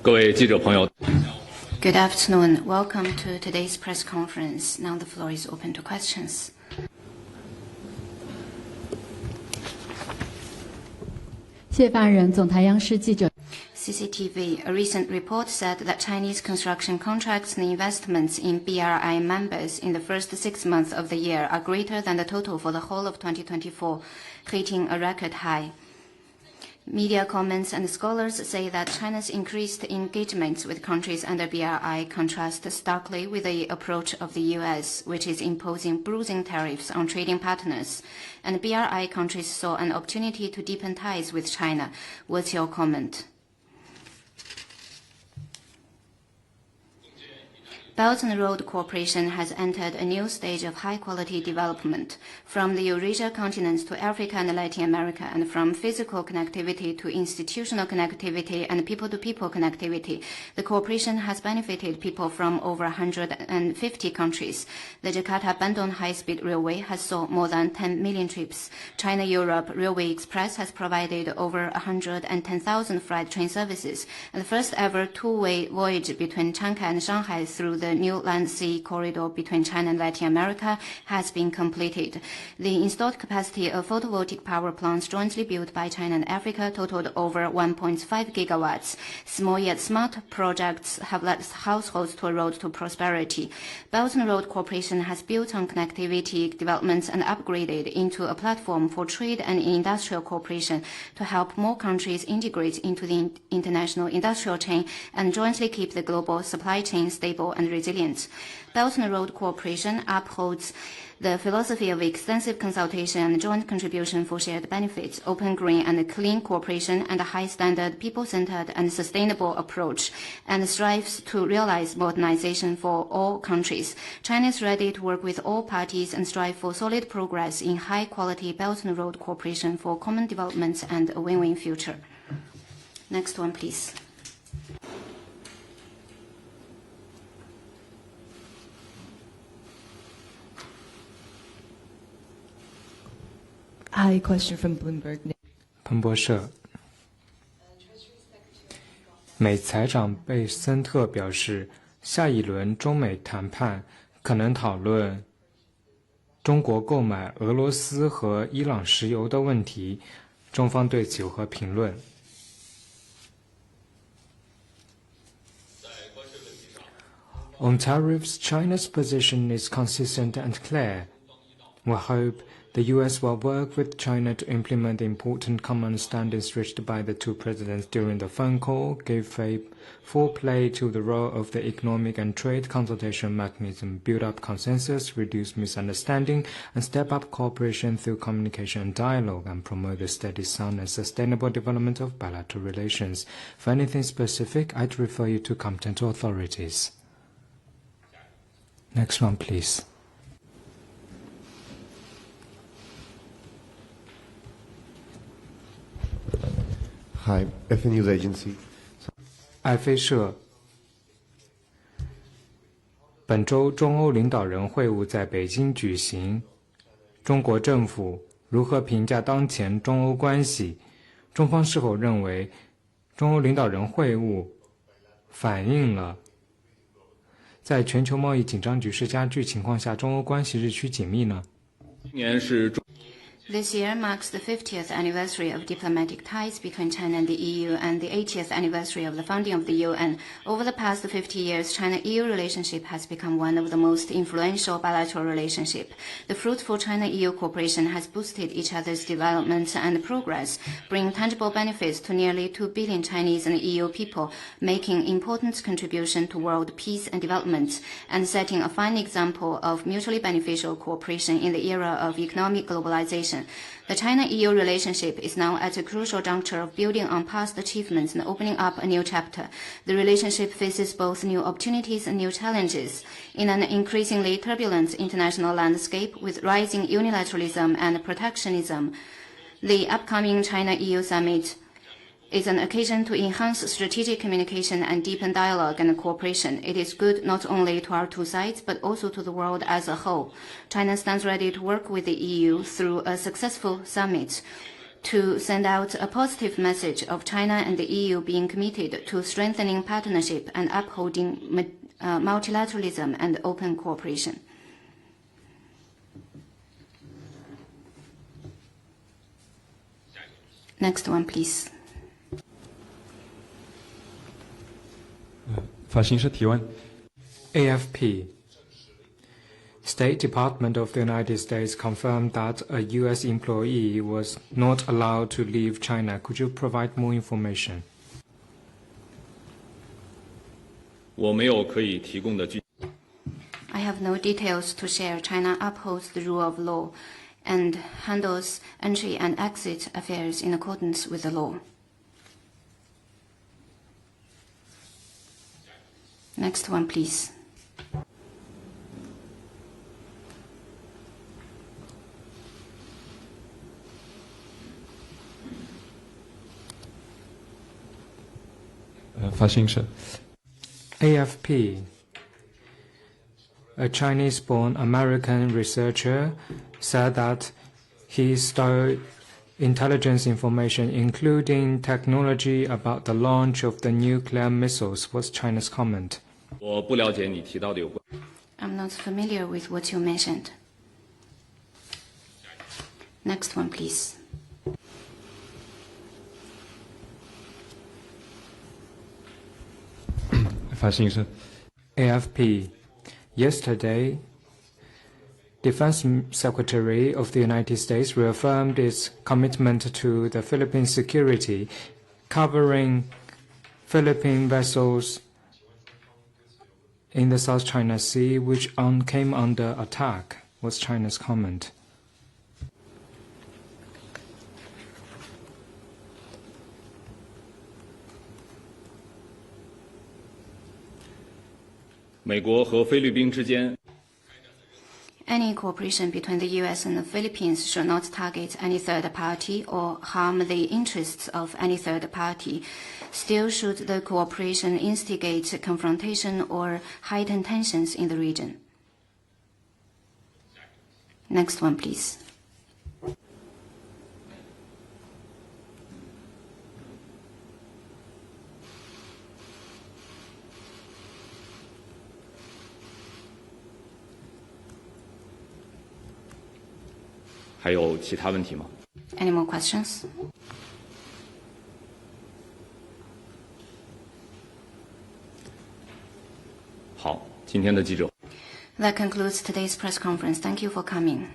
各位记者朋友 Good afternoon. Welcome to today's press conference. Now the floor is open to questions. CCTV. A recent report said that Chinese construction contracts and investments in BRI members in the first 6 months of the year are greater than the total for the whole of 2024, hitting a record high. Media comments and scholars say that China's increased engagements with countries under BRI contrast starkly with the approach of the U.S., which is imposing bruising tariffs on trading partners. And BRI countries saw an opportunity to deepen ties with China. What's your comment? Belt and Road Cooperation has entered a new stage of high-quality development, from the Eurasia continent to Africa and Latin America, and from physical connectivity to institutional connectivity and people-to-people connectivity. The cooperation has benefited people from over 150 countries. The Jakarta-Bandung high-speed railway has sold more than 10 million trips. China-Europe Railway Express has provided over 110,000 freight train services, and the first-ever two-way voyage between Changsha and Shanghai through the new land-sea corridor between China and Latin America has been completed. The installed capacity of photovoltaic power plants jointly built by China and Africa totaled over 1.5 gigawatts. Small yet smart projects have led households to a road to prosperity. Belt and Road Corporation has built on connectivity developments and upgraded into a platform for trade and industrial cooperation to help more countries integrate into the international industrial chain and jointly keep the global supply chain stable and resilient. Belt and Road Cooperation upholds the philosophy of extensive consultation and joint contribution for shared benefits, open, green, and clean cooperation, and a high-standard, people-centered, and sustainable approach, and strives to realize modernization for all countries. China is ready to work with all parties and strive for solid progress in high-quality Belt and Road Cooperation for common development and a win-win future. Next one, please. Hi, question from Bloomberg. 彭博社，美财长贝森特表示，下一轮中美谈判可能讨论中国购买俄罗斯和伊朗石油的问题，中方对此有何评论？ On tariffs, China's position is consistent and clear. We hope the U.S. will work with China to implement the important common understandings reached by the two presidents during the phone call, give full play to the role of the economic and trade consultation mechanism, build up consensus, reduce misunderstanding, and step up cooperation through communication and dialogue, and promote the steady, sound, and sustainable development of bilateral relations. For anything specific, I'd refer you to competent authorities. Next one, please. Hi, F News Agency. 爱飞社，本周中欧领导人会晤在北京举行。中国政府如何评价当前中欧关系？中方是否认为中欧领导人会晤反映了在全球贸易紧张局势加剧情况下，中欧关系日趋紧密呢？今年是 This year marks the 50th anniversary of diplomatic ties between China and the EU and the 80th anniversary of the founding of the UN. Over the past 50 years, China-EU relationship has become one of the most influential bilateral relationships. The fruitful China-EU cooperation has boosted each other's development and progress, bringing tangible benefits to nearly 2 billion Chinese and EU people, making important contribution to world peace and development, and setting a fine example of mutually beneficial cooperation in the era of economic globalization. The China-EU relationship is now at a crucial juncture of building on past achievements and opening up a new chapter. The relationship faces both new opportunities and new challenges. In an increasingly turbulent international landscape with rising unilateralism and protectionism, the upcoming China-EU summit is an occasion to enhance strategic communication and deepen dialogue and cooperation. It is good not only to our two sides, but also to the world as a whole. China stands ready to work with the EU through a successful summit. to send out a positive message of China and the EU being committed to strengthening partnership and upholding multilateralism and open cooperation. Next one, please. 发行社提问。 AFP. State Department of the United States confirmed that a U.S. employee was not allowed to leave China. Could you provide more information? 我没有可以提供的具。 I have no details to share. China upholds the rule of law and handles entry and exit affairs in accordance with the law. Next one, please. AFP. A Chinese-born American researcher said that he stole intelligence information, including technology about the launch of the nuclear missiles. What's China's comment? 我不了解你提到的有关。 I'm not familiar with what you mentioned. Next one, please. AFP. Yesterday, Defense Secretary of the United States reaffirmed its commitment to the Philippine security, covering Philippine vessels in the South China Sea, which came under attack. What's China's comment? 美国和菲律宾之间 Any cooperation between the U.S. and the Philippines should not target any third party or harm the interests of any third party. Still, should the cooperation instigate confrontation or heighten tensions in the region? Next one, please. Any more questions? 好，今天的记者。 That concludes today's press conference. Thank you for coming.